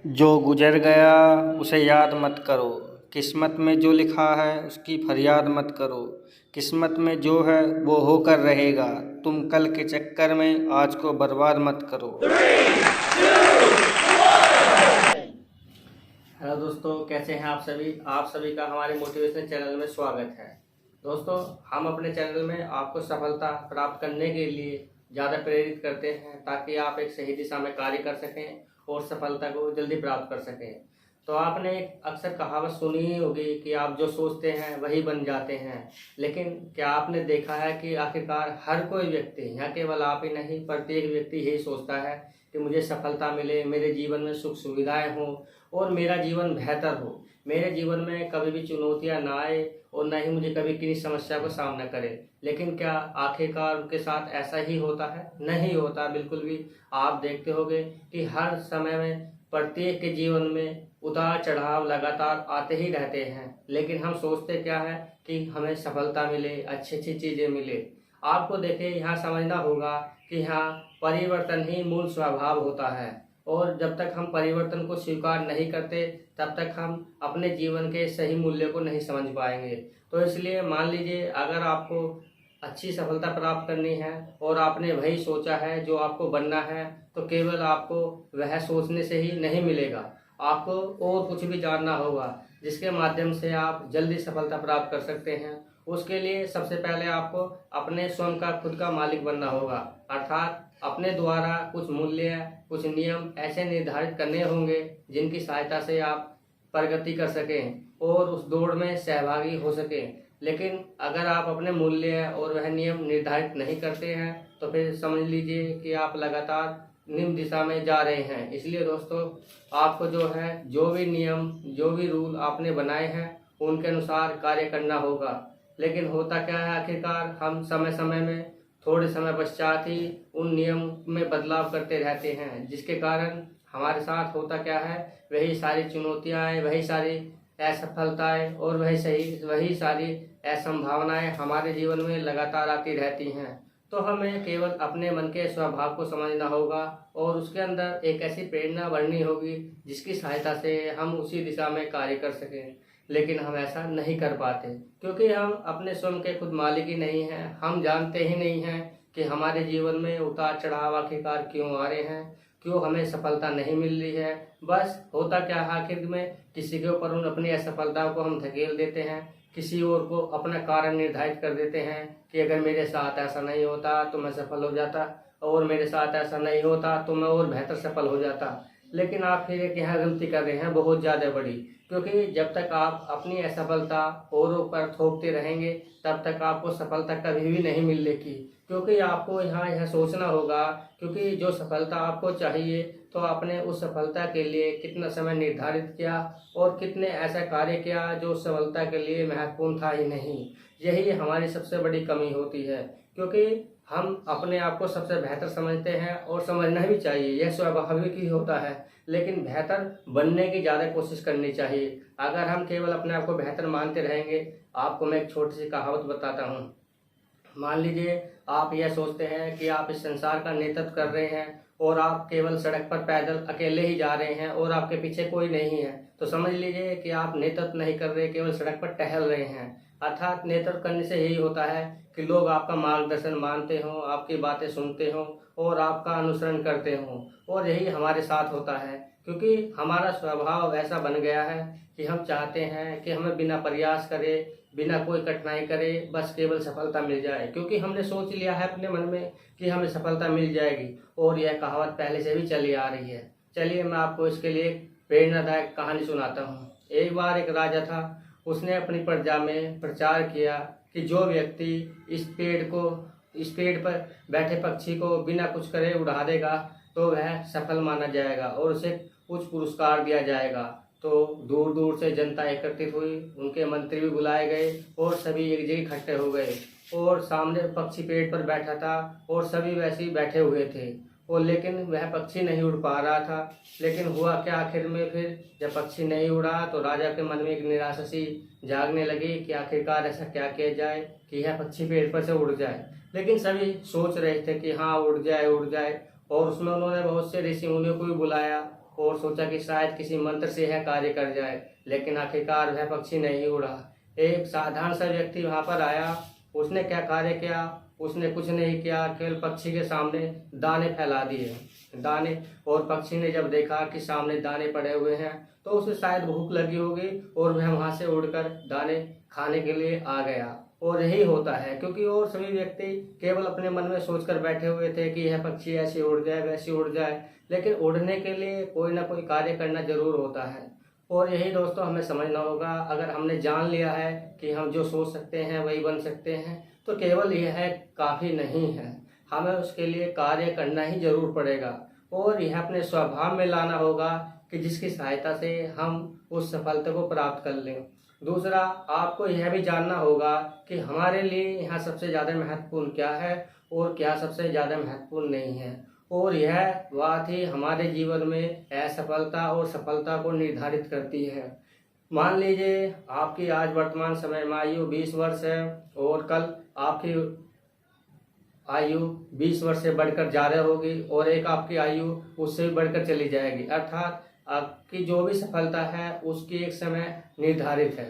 जो गुजर गया उसे याद मत करो, किस्मत में जो लिखा है उसकी फरियाद मत करो। किस्मत में जो है वो होकर रहेगा, तुम कल के चक्कर में आज को बर्बाद मत करो। हेलो दोस्तों, कैसे हैं आप सभी का हमारे मोटिवेशन चैनल में स्वागत है। दोस्तों, हम अपने चैनल में आपको सफलता प्राप्त करने के लिए ज़्यादा प्रेरित करते हैं ताकि आप एक सही दिशा में कार्य कर सकें और सफलता को जल्दी प्राप्त कर सकें। तो आपने एक अक्सर कहावत सुनी ही होगी कि आप जो सोचते हैं वही बन जाते हैं। लेकिन क्या आपने देखा है कि आखिरकार हर कोई व्यक्ति, यहाँ केवल आप ही नहीं, प्रत्येक व्यक्ति यही सोचता है कि मुझे सफलता मिले, मेरे जीवन में सुख सुविधाएं हों और मेरा जीवन बेहतर हो, मेरे जीवन में कभी भी चुनौतियां ना आए और ना ही मुझे कभी किसी समस्या को सामना करे। लेकिन क्या आखिरकार उनके साथ ऐसा ही होता है? नहीं होता बिल्कुल भी। आप देखते होंगे कि हर समय में प्रत्येक के जीवन में उतार चढ़ाव लगातार आते ही रहते हैं, लेकिन हम सोचते क्या है कि हमें सफलता मिले, अच्छी अच्छी चीज़ें मिले। आपको देखिए, यहाँ समझना होगा कि यहाँ परिवर्तन ही मूल स्वभाव होता है और जब तक हम परिवर्तन को स्वीकार नहीं करते तब तक हम अपने जीवन के सही मूल्य को नहीं समझ पाएंगे। तो इसलिए मान लीजिए, अगर आपको अच्छी सफलता प्राप्त करनी है और आपने वही सोचा है जो आपको बनना है, तो केवल आपको वह सोचने से ही नहीं मिलेगा, आपको और कुछ भी जानना होगा जिसके माध्यम से आप जल्दी सफलता प्राप्त कर सकते हैं। उसके लिए सबसे पहले आपको अपने स्वयं का खुद का मालिक बनना होगा, अर्थात अपने द्वारा कुछ मूल्य, कुछ नियम ऐसे निर्धारित करने होंगे जिनकी सहायता से आप प्रगति कर सकें और उस दौड़ में सहभागी हो सकें। लेकिन अगर आप अपने मूल्य और वह नियम निर्धारित नहीं करते हैं तो फिर समझ लीजिए कि आप लगातार निम्न दिशा में जा रहे हैं। इसलिए दोस्तों, आपको जो है, जो भी नियम, जो भी रूल आपने बनाए हैं उनके अनुसार कार्य करना होगा। लेकिन होता क्या है, आखिरकार हम समय समय में, थोड़े समय पश्चात ही उन नियम में बदलाव करते रहते हैं, जिसके कारण हमारे साथ होता क्या है, वही सारी चुनौतियाँ, वही सारी असफलताएं और वही सारी असंभावनाएं हमारे जीवन में लगातार आती रहती हैं। तो हमें केवल अपने मन के स्वभाव को समझना होगा और उसके अंदर एक ऐसी प्रेरणा बढ़नी होगी जिसकी सहायता से हम उसी दिशा में कार्य कर सकें। लेकिन हम ऐसा नहीं कर पाते क्योंकि हम अपने स्वयं के खुद मालिक ही नहीं हैं। हम जानते ही नहीं हैं कि हमारे जीवन में उतार चढ़ाव आखिरकार क्यों आ रहे हैं, क्यों हमें सफलता नहीं मिल रही है। बस होता क्या है, आखिर में किसी के ऊपर उन अपनी असफलता को हम धकेल देते हैं, किसी और को अपना कारण निर्धारित कर देते हैं कि अगर मेरे साथ ऐसा नहीं होता तो मैं सफल हो जाता, और मेरे साथ ऐसा नहीं होता तो मैं और बेहतर सफल हो जाता। लेकिन आप फिर एक यहाँ गलती कर रहे हैं बहुत ज़्यादा बड़ी, क्योंकि जब तक आप अपनी असफलता औरों पर थोपते रहेंगे तब तक आपको सफलता कभी भी नहीं मिलेगी। क्योंकि आपको यहाँ यह सोचना होगा, क्योंकि जो सफलता आपको चाहिए तो आपने उस सफलता के लिए कितना समय निर्धारित किया और कितने ऐसा कार्य किया जो सफलता के लिए महत्वपूर्ण था ही नहीं। यही हमारी सबसे बड़ी कमी होती है, क्योंकि हम अपने आप को सबसे बेहतर समझते हैं और समझना भी चाहिए, यह स्वाभाविक ही होता है। लेकिन बेहतर बनने की ज़्यादा कोशिश करनी चाहिए। अगर हम केवल अपने आप को बेहतर मानते रहेंगे, आपको मैं एक छोटी सी कहावत बताता हूँ। मान लीजिए, आप यह सोचते हैं कि आप इस संसार का नेतृत्व कर रहे हैं और आप केवल सड़क पर पैदल अकेले ही जा रहे हैं और आपके पीछे कोई नहीं है, तो समझ लीजिए कि आप नेतृत्व नहीं कर रहे, केवल सड़क पर टहल रहे हैं। अर्थात नेतृत्व करने से यही होता है कि लोग आपका मार्गदर्शन मानते हों, आपकी बातें सुनते हों और आपका अनुसरण करते हों। और यही हमारे साथ होता है, क्योंकि हमारा स्वभाव ऐसा बन गया है कि हम चाहते हैं कि हमें बिना प्रयास करे, बिना कोई कठिनाई करे, बस केवल सफलता मिल जाए। क्योंकि हमने सोच लिया है अपने मन में कि हमें सफलता मिल जाएगी, और यह कहावत पहले से भी चली आ रही है। चलिए, मैं आपको इसके लिए एक प्रेरणादायक कहानी सुनाता हूँ। एक बार एक राजा था, उसने अपनी प्रजा में प्रचार किया कि जो व्यक्ति इस पेड़ पर बैठे पक्षी को बिना कुछ करे उड़ा देगा तो वह सफल माना जाएगा और उसे कुछ पुरस्कार दिया जाएगा। तो दूर दूर से जनता एकत्रित हुई, उनके मंत्री भी बुलाए गए और सभी एक जगह इकट्ठे हो गए। और सामने पक्षी पेड़ पर बैठा था और सभी वैसे ही बैठे हुए थे, और लेकिन वह पक्षी नहीं उड़ पा रहा था। लेकिन हुआ क्या, आखिर में फिर जब पक्षी नहीं उड़ा तो राजा के मन में एक निराशा सी जागने लगी कि आखिरकार ऐसा क्या किया जाए कि यह पक्षी पेड़ पर से उड़ जाए। लेकिन सभी सोच रहे थे कि हाँ, उड़ जाए उड़ जाए, और उसमें उन्होंने बहुत से ऋषि मुनियों को भी बुलाया और सोचा कि शायद किसी मंत्र से यह कार्य कर जाए, लेकिन आखिरकार वह पक्षी नहीं उड़ा। एक साधारण सा व्यक्ति वहां पर आया। उसने क्या कार्य किया? उसने कुछ नहीं किया, केवल पक्षी के सामने दाने फैला दिए, दाने। और पक्षी ने जब देखा कि सामने दाने पड़े हुए हैं तो उसे शायद भूख लगी होगी और वह वहां से उड़कर दाने खाने के लिए आ गया। और यही होता है, क्योंकि और सभी व्यक्ति केवल अपने मन में सोचकर बैठे हुए थे कि यह पक्षी ऐसे उड़ जाए वैसे उड़ जाए, लेकिन उड़ने के लिए कोई ना कोई कार्य करना जरूर होता है। और यही दोस्तों हमें समझना होगा, अगर हमने जान लिया है कि हम जो सोच सकते हैं वही बन सकते हैं, तो केवल यह काफ़ी नहीं है, हमें उसके लिए कार्य करना ही जरूर पड़ेगा। और यह अपने स्वभाव में लाना होगा कि जिसकी सहायता से हम उस सफलता को प्राप्त कर लें। दूसरा, आपको यह भी जानना होगा कि हमारे लिए यहाँ सबसे ज़्यादा महत्वपूर्ण क्या है और क्या सबसे ज़्यादा महत्वपूर्ण नहीं है। और यह बात ही हमारे जीवन में असफलता और सफलता को निर्धारित करती है। मान लीजिए आपकी आज वर्तमान समय में आयु 20 वर्ष है और कल आपकी आयु 20 वर्ष से बढ़कर ज़्यादा होगी और एक आपकी आयु उससे भी बढ़कर चली जाएगी। अर्थात आपकी जो भी सफलता है उसकी एक समय निर्धारित है।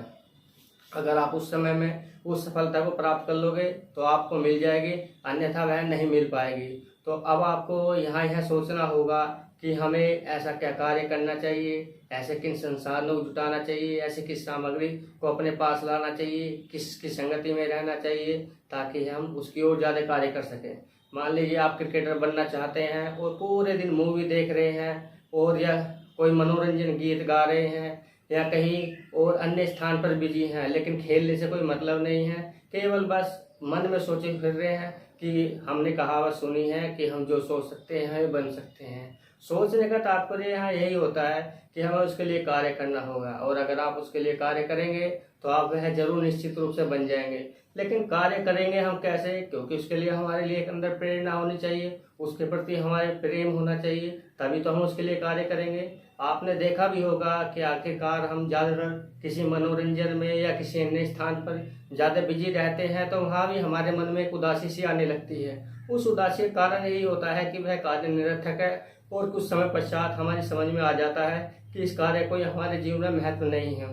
अगर आप उस समय में उस सफलता को प्राप्त कर लोगे तो आपको मिल जाएगी, अन्यथा वह नहीं मिल पाएगी। तो अब आपको यहाँ यह सोचना होगा कि हमें ऐसा क्या कार्य करना चाहिए, ऐसे किन संसाधनों को जुटाना चाहिए, ऐसे किस सामग्री को अपने पास लाना चाहिए, किसकी संगति में रहना चाहिए, ताकि हम उसकी ओर ज़्यादा कार्य कर सकें। मान लीजिए आप क्रिकेटर बनना चाहते हैं और पूरे दिन मूवी देख रहे हैं और या कोई मनोरंजन गीत गा रहे हैं या कहीं और अन्य स्थान पर बिजी हैं, लेकिन खेलने से कोई मतलब नहीं है, केवल बस मन में सोचे फिर रहे हैं कि हमने कहावत सुनी है कि हम जो सोच सकते हैं बन सकते हैं। सोचने का तात्पर्य यहाँ यही होता है कि हमें उसके लिए कार्य करना होगा, और अगर आप उसके लिए कार्य करेंगे तो आप वह जरूर निश्चित रूप से बन जाएंगे। लेकिन कार्य करेंगे हम कैसे? क्योंकि उसके लिए हमारे लिए एक अंदर प्रेरणा होनी चाहिए, उसके प्रति हमारे प्रेम होना चाहिए, तभी तो हम उसके लिए कार्य करेंगे। आपने देखा भी होगा कि आखिरकार हम ज़्यादातर किसी मनोरंजन में या किसी अन्य स्थान पर ज़्यादा बिजी रहते हैं तो वहाँ भी हमारे मन में एक उदासी सी आने लगती है। उस उदासी का कारण यही होता है कि वह कार्य निरर्थक है और कुछ समय पश्चात हमारी समझ में आ जाता है कि इस कार्य को हमारे जीवन में महत्व नहीं है।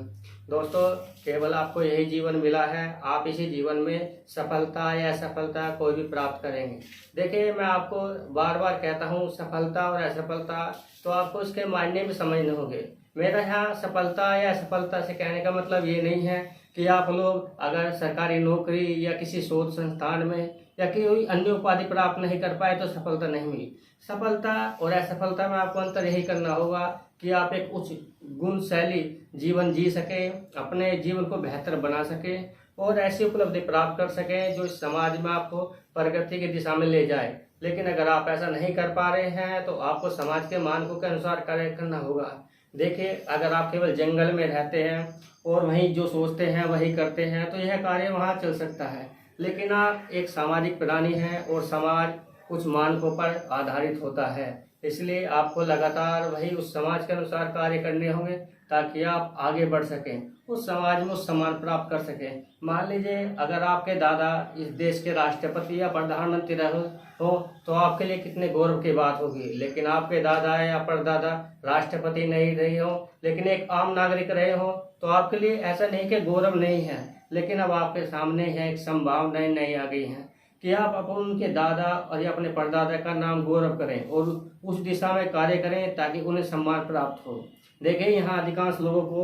दोस्तों, केवल आपको यही जीवन मिला है, आप इसी जीवन में सफलता या असफलता कोई भी प्राप्त करेंगे। देखिए, मैं आपको बार बार कहता हूँ, सफलता और असफलता तो आपको उसके मायने में समझने होंगे। मेरा यहाँ सफलता या असफलता से कहने का मतलब ये नहीं है कि आप लोग अगर सरकारी नौकरी या किसी शोध संस्थान में या कोई अन्य उपाधि प्राप्त नहीं कर पाए तो सफलता नहीं मिली। सफलता और असफलता में आपको अंतर यही करना होगा कि आप एक उच्च गुण शैली जीवन जी सके, अपने जीवन को बेहतर बना सके और ऐसी उपलब्धि प्राप्त कर सके जो इस समाज में आपको प्रगति की दिशा में ले जाए। लेकिन अगर आप ऐसा नहीं कर पा रहे हैं तो आपको समाज के मानकों के अनुसार कार्य करना होगा। देखिए, अगर आप केवल जंगल में रहते हैं और वहीं जो सोचते हैं वही करते हैं तो यह कार्य वहाँ चल सकता है, लेकिन आप एक सामाजिक प्राणी हैं और समाज कुछ मानकों पर आधारित होता है, इसलिए आपको लगातार वही उस समाज के अनुसार कार्य करने होंगे ताकि आप आगे बढ़ सकें, उस समाज में उस सम्मान प्राप्त कर सकें। मान लीजिए अगर आपके दादा इस देश के राष्ट्रपति या प्रधानमंत्री रहे हो तो आपके लिए कितने गौरव की बात होगी, लेकिन आपके दादा या परदादा राष्ट्रपति नहीं रहे हो लेकिन एक आम नागरिक रहे हो तो आपके लिए ऐसा नहीं कि गौरव नहीं है, लेकिन अब आपके सामने है एक संभावनाएं नई आ गई हैं कि आप अपन उनके दादा और या अपने परदादा का नाम गौरव करें और उस दिशा में कार्य करें ताकि उन्हें सम्मान प्राप्त हो। देखिए, यहाँ अधिकांश लोगों को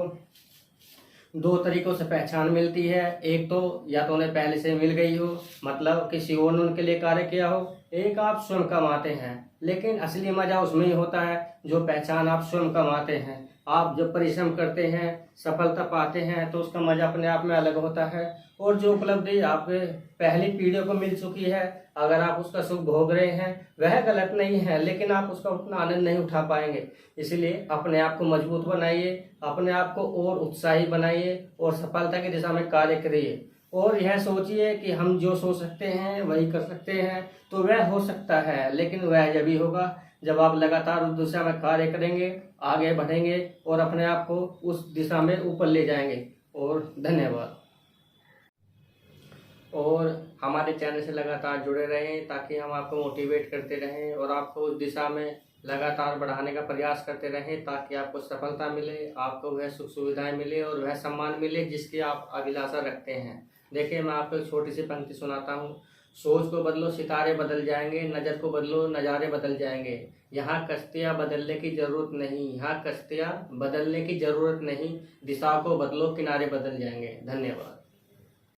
दो तरीकों से पहचान मिलती है। एक तो या तो उन्हें पहले से मिल गई हो, मतलब किसी और ने उनके लिए कार्य किया हो। एक आप स्वयं कमाते हैं, लेकिन असली मजा उसमें ही होता है जो पहचान आप स्वयं कमाते हैं। आप जब परिश्रम करते हैं, सफलता पाते हैं तो उसका मजा अपने आप में अलग होता है। और जो उपलब्धि आपके पहली पीढ़ियों को मिल चुकी है, अगर आप उसका सुख भोग रहे हैं वह गलत नहीं है, लेकिन आप उसका उतना आनंद नहीं उठा पाएंगे। इसलिए अपने आप को मजबूत बनाइए, अपने आप को और उत्साही बनाइए और सफलता की दिशा में कार्य करिए। और यह सोचिए कि हम जो सोच सकते हैं वही कर सकते हैं, तो वह हो सकता है, लेकिन वह जब भी होगा जब आप लगातार उस दिशा में कार्य करेंगे, आगे बढ़ेंगे और अपने आप को उस दिशा में ऊपर ले जाएंगे। और धन्यवाद। और हमारे चैनल से लगातार जुड़े रहें ताकि हम आपको मोटिवेट करते रहें और आपको उस दिशा में लगातार बढ़ाने का प्रयास करते रहें ताकि आपको सफलता मिले, आपको वह सुख सुविधाएं मिले और वह सम्मान मिले जिसकी आप अभिलाषा रखते हैं। देखिए, मैं आपको एक छोटी सी पंक्ति सुनाता हूँ। सोच को बदलो, सितारे बदल जाएंगे, नज़र को बदलो, नज़ारे बदल जाएंगे। यहाँ कश्तियाँ बदलने की ज़रूरत नहीं, यहाँ कश्तियाँ बदलने की ज़रूरत नहीं, दिशा को बदलो, किनारे बदल जाएंगे। धन्यवाद।